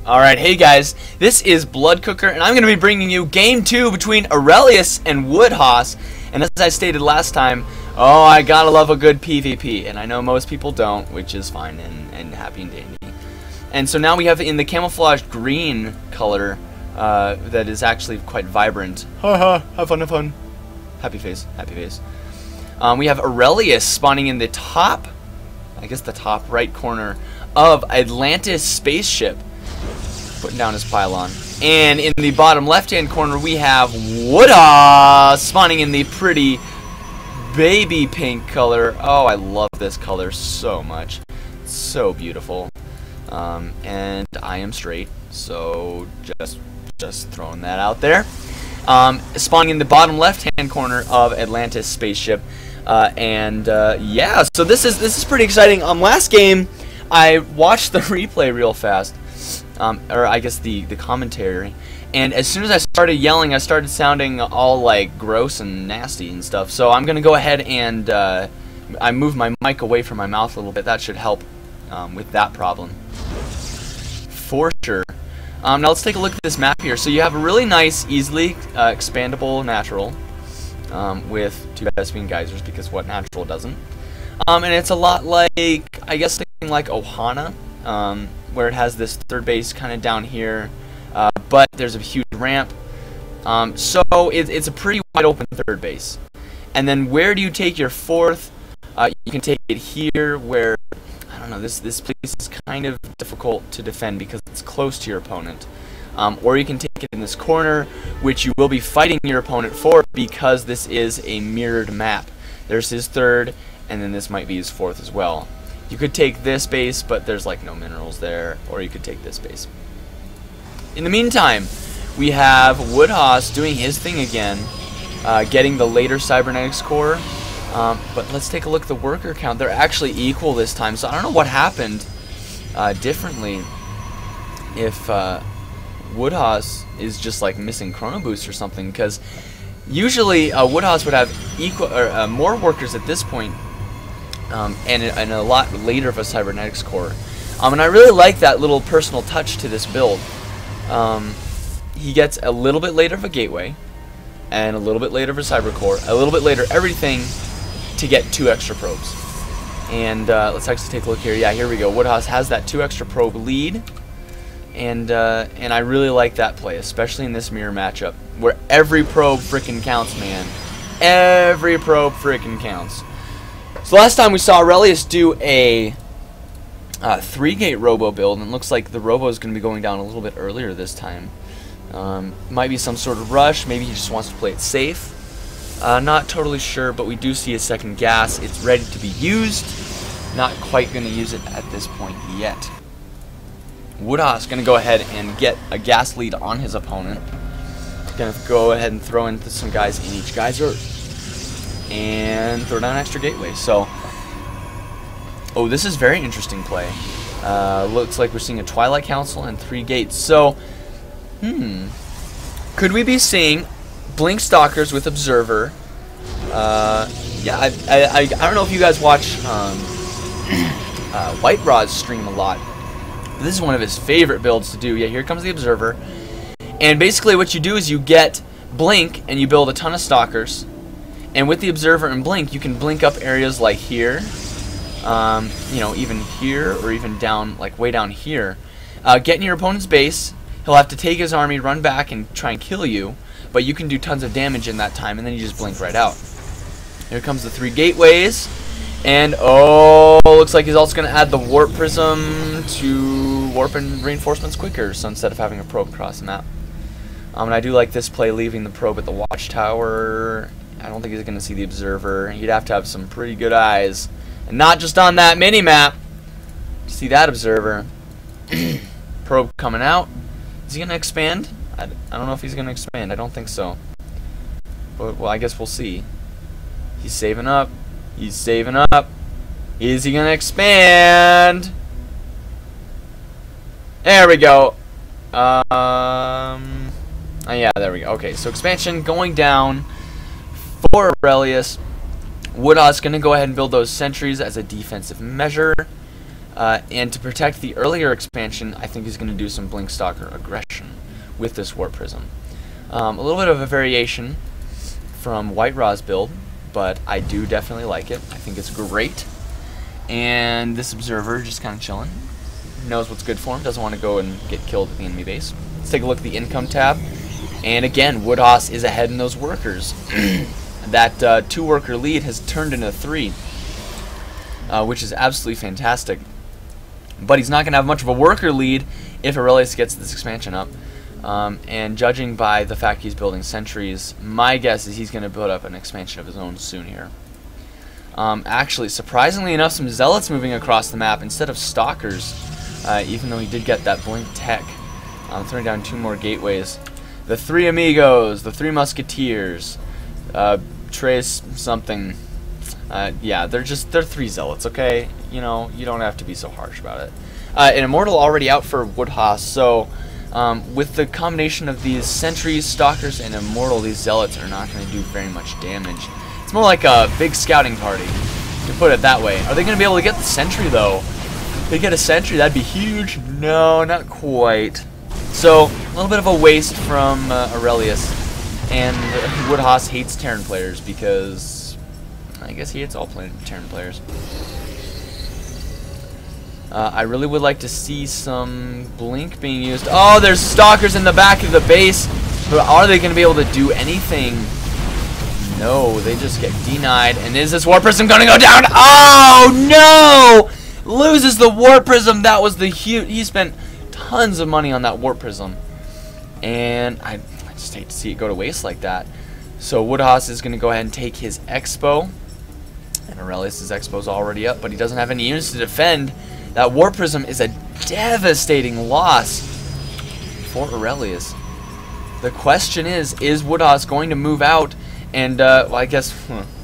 Alright, hey guys, this is Blood Cooker, and I'm going to be bringing you Game 2 between Aurelius and Woodhaus. And as I stated last time, oh, I gotta love a good PvP, and I know most people don't, which is fine and happy and dandy. And so now we have in the camouflaged green color that is actually quite vibrant. Haha, have fun, have fun. Happy face, happy face. We have Aurelius spawning in the top, I guess the top right corner of Atlantis spaceship, putting down his pylon. And in the bottom left-hand corner, we have Woodhaus spawning in the pretty baby pink color. Oh, I love this color so much. It's so beautiful. And I am straight, so just throwing that out there. Spawning in the bottom left-hand corner of Atlantis spaceship. Yeah, so this is pretty exciting. Last game, I watched the replay real fast. Or I guess the commentary, and as soon as I started yelling, I started sounding all like gross and nasty and stuff. So I'm gonna go ahead and I moved my mic away from my mouth a little bit. That should help with that problem for sure. Now let's take a look at this map here. So you have a really nice, easily expandable natural with two Vespian geysers, because what natural doesn't? And it's a lot like, I guess, something like Ohana. Where it has this third base kind of down here, but there's a huge ramp. So it's a pretty wide open third base. And then where do you take your fourth? You can take it here, where, I don't know, this place is kind of difficult to defend because it's close to your opponent. Or you can take it in this corner, which you will be fighting your opponent for, because this is a mirrored map. There's his third, and then this might be his fourth as well. You could take this base, but there's like no minerals there, or you could take this base. In the meantime, we have Woodhaus doing his thing again, getting the later cybernetics core. But let's take a look at the worker count. They're actually equal this time, so I don't know what happened differently. If Woodhaus is just like missing chrono boost or something, because usually Woodhaus would have equal or more workers at this point. And a lot later of a cybernetics core. And I really like that little personal touch to this build. He gets a little bit later of a gateway, and a little bit later of a cyber core, a little bit later everything to get 2 extra probes. And let's actually take a look here. Yeah, here we go. Woodhaus has that 2 extra probe lead, and I really like that play, especially in this mirror matchup, where every probe frickin' counts, man. Every probe frickin' counts. So last time we saw Aurelius do a 3-gate robo build, and it looks like the robo is going to be going down a little bit earlier this time. Might be some sort of rush, maybe he just wants to play it safe. Not totally sure, but we do see a second gas. It's ready to be used. Not quite going to use it at this point yet. Woodhaus going to go ahead and get a gas lead on his opponent. Going to go ahead and throw in some guys in each geyser. And throw down extra gateway. So, oh, this is very interesting play. Looks like we're seeing a Twilight Council and 3 gates. So, could we be seeing Blink Stalkers with Observer? Yeah, I don't know if you guys watch White Rod's stream a lot. This is one of his favorite builds to do. Yeah, here comes the Observer. And basically what you do is you get Blink and you build a ton of Stalkers. And with the Observer and Blink, you can blink up areas like here, you know, even here, or even down, like way down here. Get in your opponent's base. He'll have to take his army, run back, and try and kill you. But you can do tons of damage in that time, and then you just blink right out. Here comes the 3 gateways. And, oh, looks like he's also going to add the Warp Prism to warp and reinforcements quicker, so instead of having a probe across the map. And I do like this play, leaving the probe at the watchtower. I don't think he's going to see the Observer. He'd have to have some pretty good eyes. And not just on that mini-map. See that Observer. Probe coming out. Is he going to expand? I don't know if he's going to expand. I don't think so. But, well, I guess we'll see. He's saving up. He's saving up. Is he going to expand? There we go. Oh, yeah, there we go. Okay, so expansion going down for Aurelius. Woodhaus going to go ahead and build those sentries as a defensive measure. And to protect the earlier expansion, I think he's going to do some Blink Stalker aggression with this Warp Prism. A little bit of a variation from White Raw's build, but I do definitely like it. I think it's great. And this Observer just kind of chilling. Knows what's good for him, doesn't want to go and get killed at the enemy base. Let's take a look at the income tab. And again, Woodhaus is ahead in those workers. That 2-worker lead has turned into 3, which is absolutely fantastic. But he's not going to have much of a worker lead if Aurelius gets this expansion up. And judging by the fact he's building sentries, my guess is he's going to build up an expansion of his own soon here. Actually, surprisingly enough, some Zealots moving across the map instead of Stalkers, even though he did get that Blink Tech. Throwing down 2 more gateways. The 3 Amigos, the 3 Musketeers, Trace something. Yeah, they're 3 Zealots, okay? You know, you don't have to be so harsh about it. An Immortal already out for Woodhaus, so with the combination of these Sentries, Stalkers, and Immortal, these Zealots are not going to do very much damage. It's more like a big scouting party, to put it that way. Are they going to be able to get the Sentry, though? If they get a Sentry, that'd be huge. No, not quite. So, a little bit of a waste from Aurelius. And Woodhaus hates Terran players because I guess he hates all Terran players. I really would like to see some Blink being used. Oh, there's Stalkers in the back of the base. But are they going to be able to do anything? No, they just get denied. And is this Warp Prism going to go down? Oh, no! Loses the Warp Prism. That was the huge... He spent tons of money on that Warp Prism. And I just hate to see it go to waste like that. So Woodhaus is going to go ahead and take his Expo. And Aurelius' Expo is already up, but he doesn't have any units to defend. That Warp Prism is a devastating loss for Aurelius. The question is Woodhaus going to move out and, well, I guess,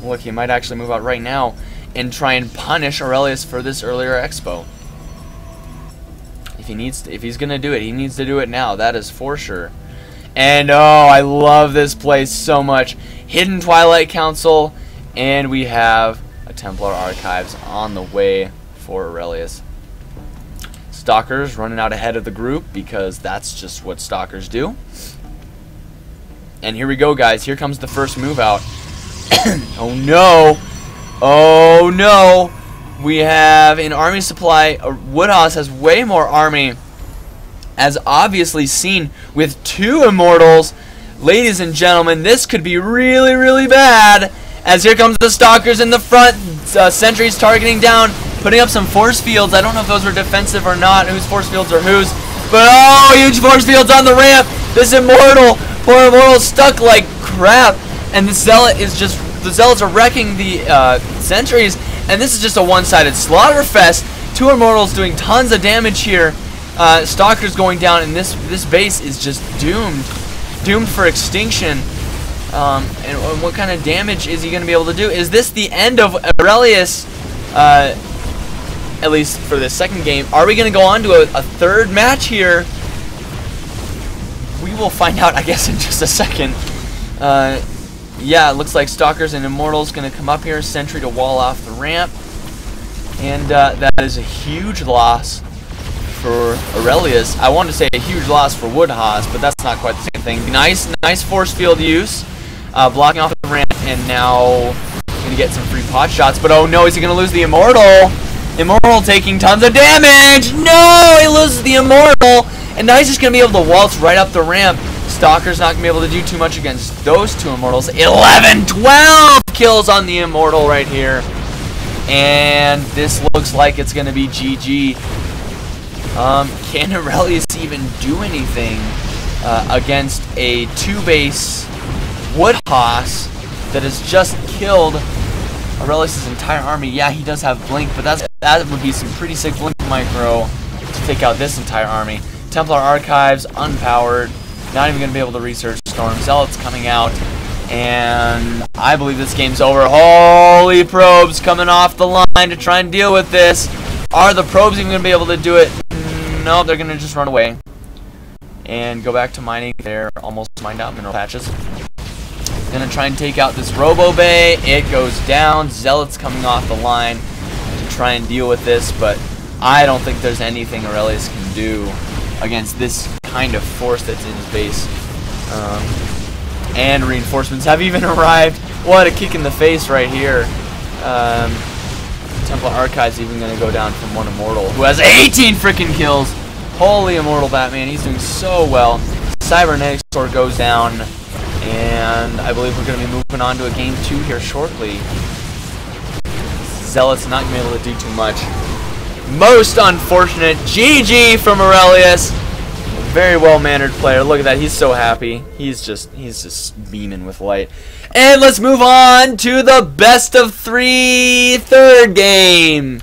look, he might actually move out right now and try and punish Aurelius for this earlier Expo. If he's gonna do it, he needs to do it now. That is for sure. And oh, I love this place so much. Hidden Twilight Council, and we have a Templar Archives on the way for Aurelius. Stalkers running out ahead of the group because that's just what Stalkers do. And here we go, guys. Here comes the first move out. Oh no! Oh no! We have an army supply. Woodhaus has way more army, as obviously seen with 2 Immortals. Ladies and gentlemen, this could be really, really bad. As here comes the Stalkers in the front. Sentries targeting down, putting up some force fields. I don't know if those were defensive or not, whose force fields are whose. But oh, huge force fields on the ramp. This Immortal, poor Immortal, stuck like crap. And the Zealot is just, the Zealots are wrecking the Sentries. And this is just a one-sided slaughter fest. 2 Immortals doing tons of damage here. Stalkers going down, and this base is just doomed for extinction. And what kind of damage is he going to be able to do? Is this the end of Aurelius? At least for this second game. Are we going to go on to a third match here? We will find out, I guess, in just a second. Yeah, it looks like Stalkers and Immortals going to come up here. Sentry to wall off the ramp. And that is a huge loss for Aurelius. I wanted to say a huge loss for Woodhaus, but that's not quite the same thing. Nice force field use. Blocking off the ramp, and now going to get some free pot shots. But oh no, is he going to lose the Immortal? Immortal taking tons of damage! No! He loses the Immortal! And now he's just going to be able to waltz right up the ramp. Stalker's not going to be able to do too much against those 2 Immortals. 12 kills on the Immortal right here. And this looks like it's going to be GG. Can Aurelius even do anything against a 2-base Woodhaus that has just killed Aurelius' entire army? Yeah, he does have Blink, but that would be some pretty sick Blink micro to take out this entire army. Templar Archives, unpowered, not even going to be able to research Storm. Zealots coming out, and I believe this game's over. Holy probes coming off the line to try and deal with this. Are the probes even going to be able to do it? No, they're going to just run away and go back to mining. They're almost mined out mineral patches. Going to try and take out this Robo Bay. It goes down. Zealots coming off the line to try and deal with this, but I don't think there's anything Aurelius can do against this kind of force that's in his base. And reinforcements have even arrived. What a kick in the face right here. Temple Archive's even going to go down from one Immortal, who has 18 freaking kills. Holy Immortal Batman, he's doing so well. Cybernetic Sword goes down, and I believe we're going to be moving on to a game 2 here shortly. Zealot's not going to be able to do too much. Most unfortunate. GG from Aurelius. Very well-mannered player. Look at that. He's so happy. He's just beaming with light. And let's move on to the best of 3 third game.